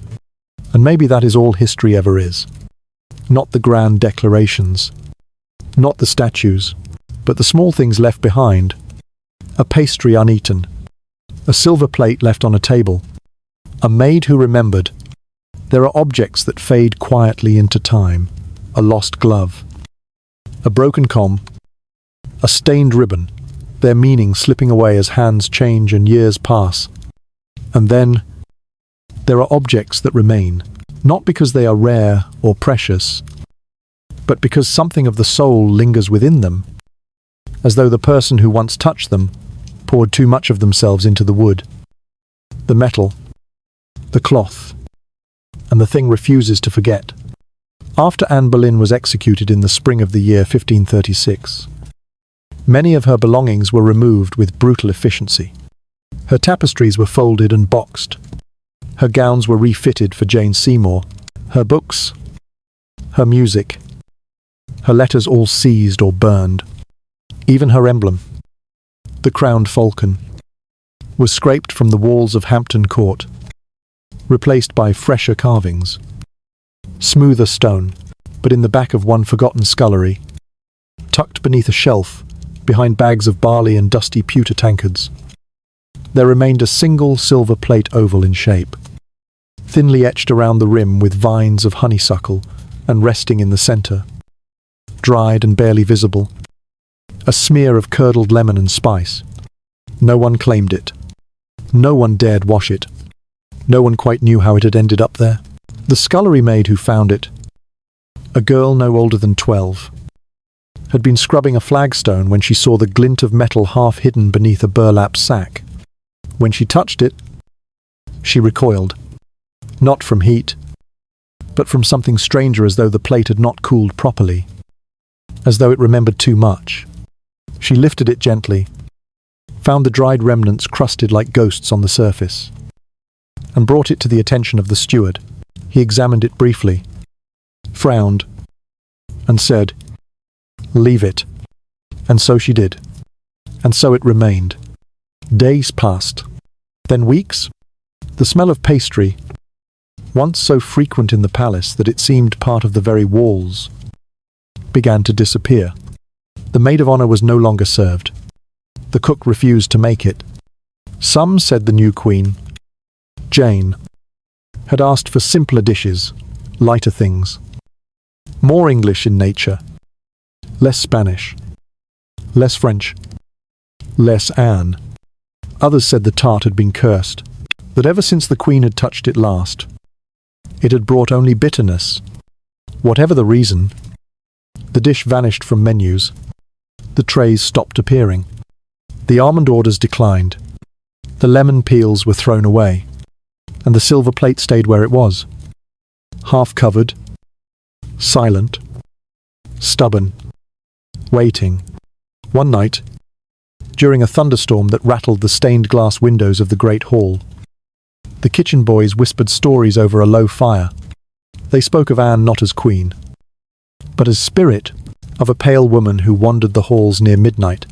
And maybe that is all history ever is. Not the grand declarations, not the statues, but the small things left behind. A pastry uneaten, a silver plate left on a table, a maid who remembered. There are objects that fade quietly into time, a lost glove, a broken comb, a stained ribbon, their meaning slipping away as hands change and years pass. And then there are objects that remain, not because they are rare or precious, but because something of the soul lingers within them, as though the person who once touched them poured too much of themselves into the wood, the metal, the cloth, and the thing refuses to forget. After Anne Boleyn was executed in the spring of the year 1536, many of her belongings were removed with brutal efficiency. Her tapestries were folded and boxed. Her gowns were refitted for Jane Seymour. Her books, her music, her letters all seized or burned. Even her emblem, the crowned falcon, was scraped from the walls of Hampton Court, replaced by fresher carvings, smoother stone, but in the back of one forgotten scullery, tucked beneath a shelf, behind bags of barley and dusty pewter tankards, there remained a single silver plate oval in shape, thinly etched around the rim with vines of honeysuckle and resting in the center, dried and barely visible. A smear of curdled lemon and spice. No one claimed it. No one dared wash it. No one quite knew how it had ended up there. The scullery maid who found it, a girl no older than 12, had been scrubbing a flagstone when she saw the glint of metal half hidden beneath a burlap sack. When she touched it, she recoiled, not from heat, but from something stranger, as though the plate had not cooled properly, as though it remembered too much. She lifted it gently, found the dried remnants crusted like ghosts on the surface, and brought it to the attention of the steward. He examined it briefly, frowned, and said, "Leave it." And so she did. And so it remained. Days passed, then weeks. The smell of pastry, once so frequent in the palace that it seemed part of the very walls, began to disappear. The Maid of Honour was no longer served. The cook refused to make it. Some said the new queen, Jane, had asked for simpler dishes, lighter things, more English in nature, less Spanish, less French, less Anne. Others said the tart had been cursed, that ever since the queen had touched it last, it had brought only bitterness. Whatever the reason, the dish vanished from menus. The trays stopped appearing. The almond orders declined. The lemon peels were thrown away, and the silver plate stayed where it was, half covered, silent, stubborn, waiting. One night, during a thunderstorm that rattled the stained glass windows of the great hall, the kitchen boys whispered stories over a low fire. They spoke of Anne not as queen, but as spirit of a pale woman who wandered the halls near midnight,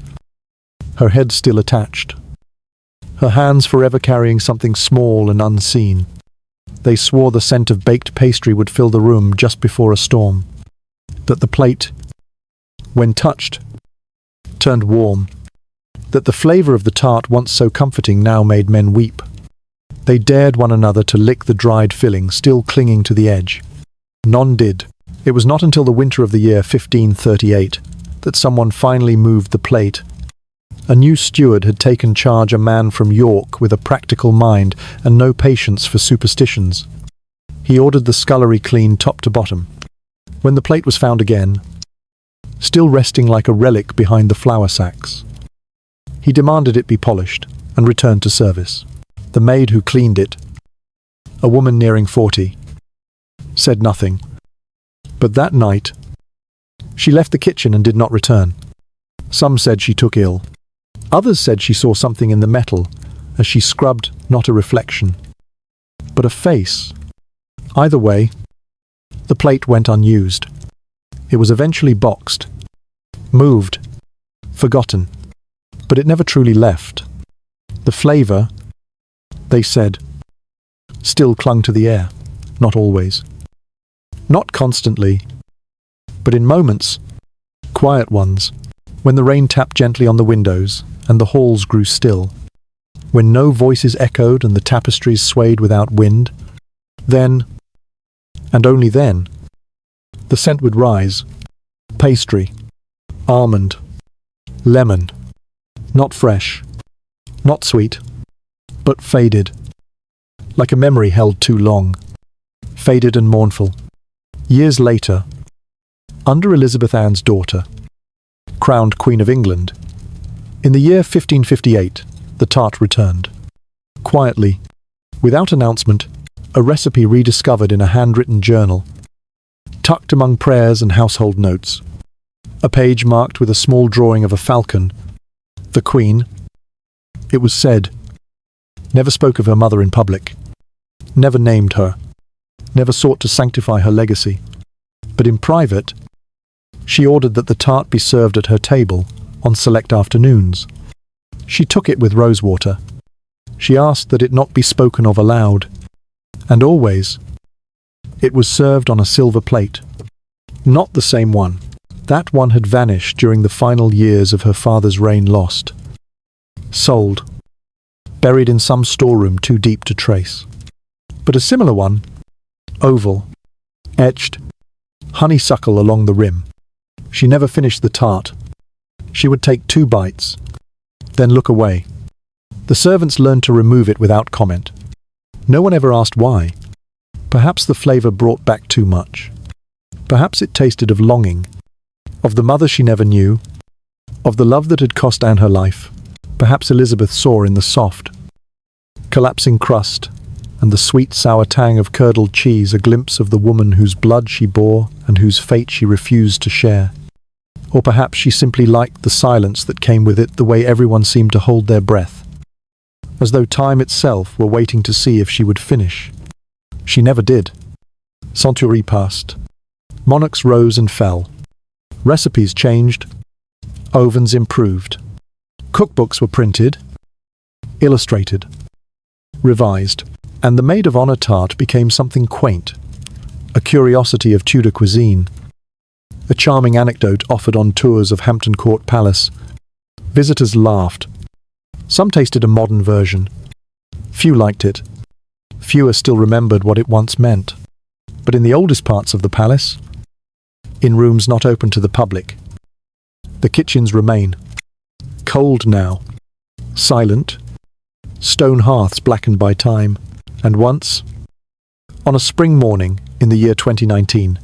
her head still attached, her hands forever carrying something small and unseen. They swore the scent of baked pastry would fill the room just before a storm, that the plate, when touched, turned warm, that the flavour of the tart once so comforting now made men weep. They dared one another to lick the dried filling still clinging to the edge. None did. It was not until the winter of the year 1538 that someone finally moved the plate. A new steward had taken charge, a man from York with a practical mind and no patience for superstitions. He ordered the scullery cleaned top to bottom. When the plate was found again, still resting like a relic behind the flour sacks, he demanded it be polished and returned to service. The maid who cleaned it, a woman nearing 40, said nothing. But that night, she left the kitchen and did not return. Some said she took ill. Others said she saw something in the metal as she scrubbed, not a reflection, but a face. Either way, the plate went unused. It was eventually boxed, moved, forgotten, but it never truly left. The flavour, they said, still clung to the air, not always. Not constantly, but in moments, quiet ones, when the rain tapped gently on the windows and the halls grew still, when no voices echoed and the tapestries swayed without wind. Then, and only then, the scent would rise. Pastry, almond, lemon, not fresh, not sweet, but faded, like a memory held too long, faded and mournful. Years later, under Elizabeth Anne's daughter, crowned Queen of England, in the year 1558, the tart returned. Quietly, without announcement, a recipe rediscovered in a handwritten journal, tucked among prayers and household notes. A page marked with a small drawing of a falcon. The Queen, it was said, never spoke of her mother in public, never named her, never sought to sanctify her legacy. But in private, she ordered that the tart be served at her table on select afternoons. She took it with rosewater. She asked that it not be spoken of aloud. And always, it was served on a silver plate. Not the same one. That one had vanished during the final years of her father's reign, lost, sold, buried in some storeroom too deep to trace. but a similar one, oval, etched, honeysuckle along the rim. She never finished the tart. She would take 2 bites, then look away. The servants learned to remove it without comment. No one ever asked why. Perhaps the flavour brought back too much. Perhaps it tasted of longing, of the mother she never knew, of the love that had cost Anne her life. Perhaps Elizabeth saw in the soft, collapsing crust and the sweet sour tang of curdled cheese a glimpse of the woman whose blood she bore and whose fate she refused to share. Or perhaps she simply liked the silence that came with it, the way everyone seemed to hold their breath, as though time itself were waiting to see if she would finish. She never did. Century passed. Monarchs rose and fell. Recipes changed. Ovens improved. Cookbooks were printed, illustrated, revised, and the Maid of Honour tart became something quaint, a curiosity of Tudor cuisine, a charming anecdote offered on tours of Hampton Court Palace. Visitors laughed. Some tasted a modern version. Few liked it. Fewer still remembered what it once meant. But in the oldest parts of the palace, in rooms not open to the public, the kitchens remain. Cold now, silent, stone hearths blackened by time, and once, on a spring morning in the year 2019,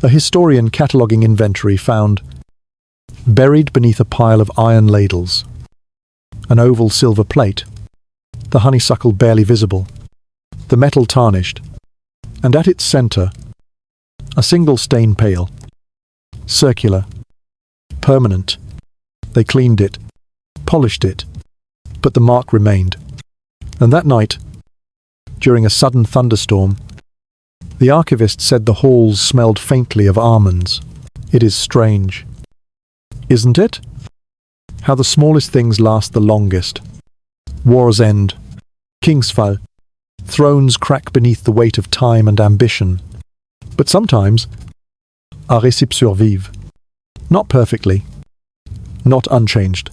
a historian cataloguing inventory found, buried beneath a pile of iron ladles, an oval silver plate, the honeysuckle barely visible, the metal tarnished, and at its centre, a single stain pail, circular, permanent. They cleaned it, polished it, but the mark remained. And that night, during a sudden thunderstorm, the archivist said the halls smelled faintly of almonds. It is strange, isn't it? How the smallest things last the longest. Wars end, kings fall, thrones crack beneath the weight of time and ambition. But sometimes, a récip survive. Not perfectly, not unchanged,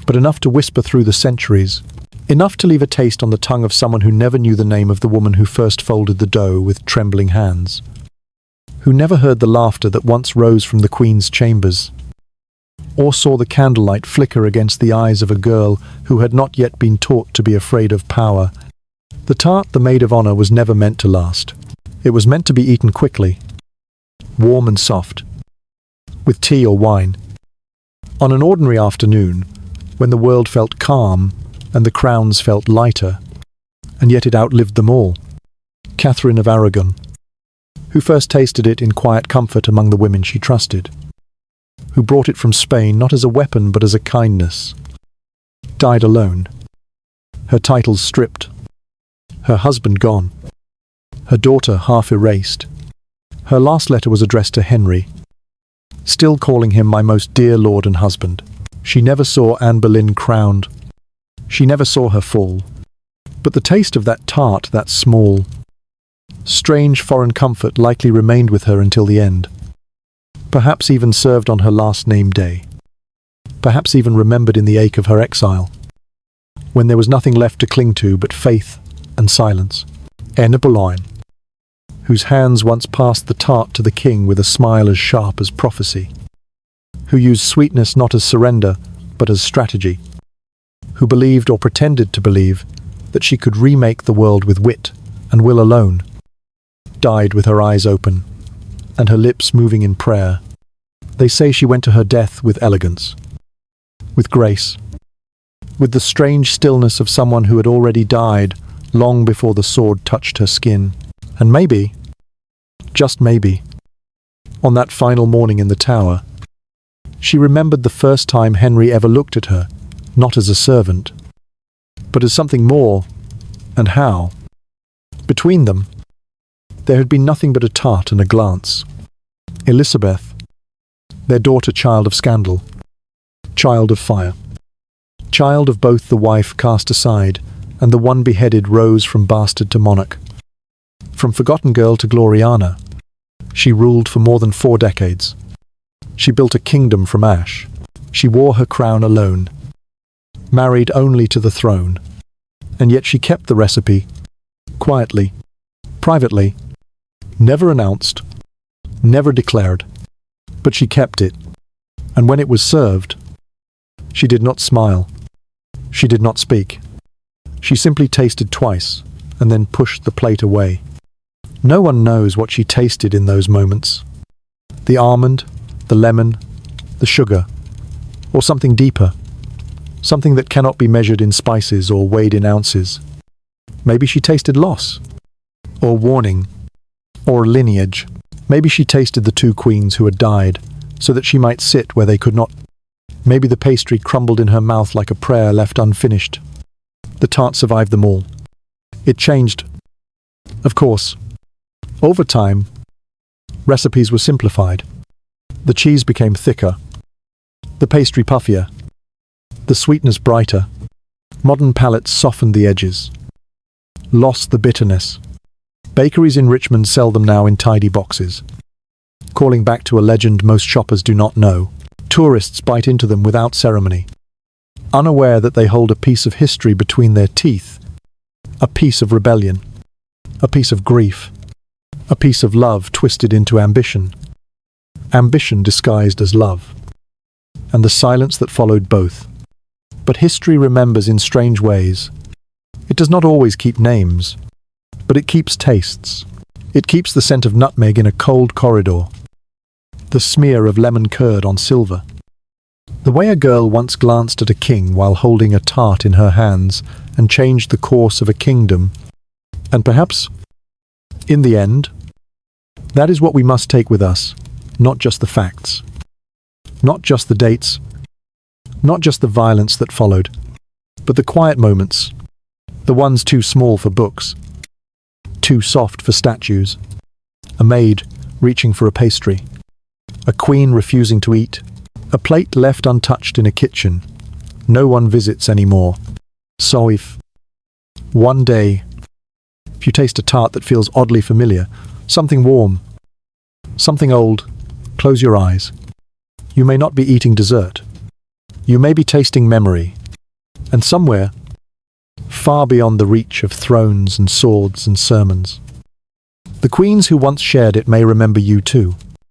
but enough to whisper through the centuries, enough to leave a taste on the tongue of someone who never knew the name of the woman who first folded the dough with trembling hands, who never heard the laughter that once rose from the Queen's chambers, or saw the candlelight flicker against the eyes of a girl who had not yet been taught to be afraid of power. The tart, the Maid of Honour, was never meant to last. It was meant to be eaten quickly, warm and soft, with tea or wine. On an ordinary afternoon, when the world felt calm and the crowns felt lighter, and yet it outlived them all. Catherine of Aragon, who first tasted it in quiet comfort among the women she trusted, who brought it from Spain not as a weapon but as a kindness, died alone, her titles stripped, her husband gone, her daughter half erased. Her last letter was addressed to Henry, still calling him my most dear lord and husband. She never saw Anne Boleyn crowned. She never saw her fall. But the taste of that tart, that small, strange foreign comfort likely remained with her until the end. Perhaps even served on her last name day. Perhaps even remembered in the ache of her exile, when there was nothing left to cling to but faith and silence. Anne Boleyn, whose hands once passed the tart to the king with a smile as sharp as prophecy, who used sweetness not as surrender, but as strategy, who believed or pretended to believe that she could remake the world with wit and will alone, died with her eyes open and her lips moving in prayer. They say she went to her death with elegance, with grace, with the strange stillness of someone who had already died long before the sword touched her skin. And maybe, just maybe, on that final morning in the tower, she remembered the first time Henry ever looked at her, not as a servant, but as something more, and how. Between them, there had been nothing but a tart and a glance. Elizabeth, their daughter, child of scandal, child of fire, child of both the wife cast aside and the one beheaded, rose from bastard to monarch. From forgotten girl to Gloriana, she ruled for more than 4 decades. She built a kingdom from ash. She wore her crown alone, married only to the throne, and yet she kept the recipe, quietly, privately, never announced, never declared. But she kept it, and when it was served, she did not smile. She did not speak. She simply tasted twice, and then pushed the plate away. No one knows what she tasted in those moments. The almond, the lemon, the sugar, or something deeper. Something that cannot be measured in spices or weighed in ounces. Maybe she tasted loss, or warning, or lineage. Maybe she tasted the two queens who had died, so that she might sit where they could not. Maybe the pastry crumbled in her mouth like a prayer left unfinished. The tart survived them all. It changed. Of course. Over time, recipes were simplified. The cheese became thicker, the pastry puffier, the sweetness brighter. Modern palates softened the edges, lost the bitterness. Bakeries in Richmond sell them now in tidy boxes, calling back to a legend most shoppers do not know. Tourists bite into them without ceremony, unaware that they hold a piece of history between their teeth, a piece of rebellion, a piece of grief, a piece of love twisted into ambition, ambition disguised as love, and the silence that followed both. But history remembers in strange ways. It does not always keep names, but it keeps tastes. It keeps the scent of nutmeg in a cold corridor, the smear of lemon curd on silver, the way a girl once glanced at a king while holding a tart in her hands and changed the course of a kingdom. And perhaps, in the end, that is what we must take with us, not just the facts, not just the dates, not just the violence that followed, but the quiet moments, the ones too small for books, too soft for statues, a maid reaching for a pastry, a queen refusing to eat, a plate left untouched in a kitchen no one visits anymore. So if one day, if you taste a tart that feels oddly familiar, something warm, something old, close your eyes. You may not be eating dessert. You may be tasting memory, and somewhere, far beyond the reach of thrones and swords and sermons, the queens who once shared it may remember you too.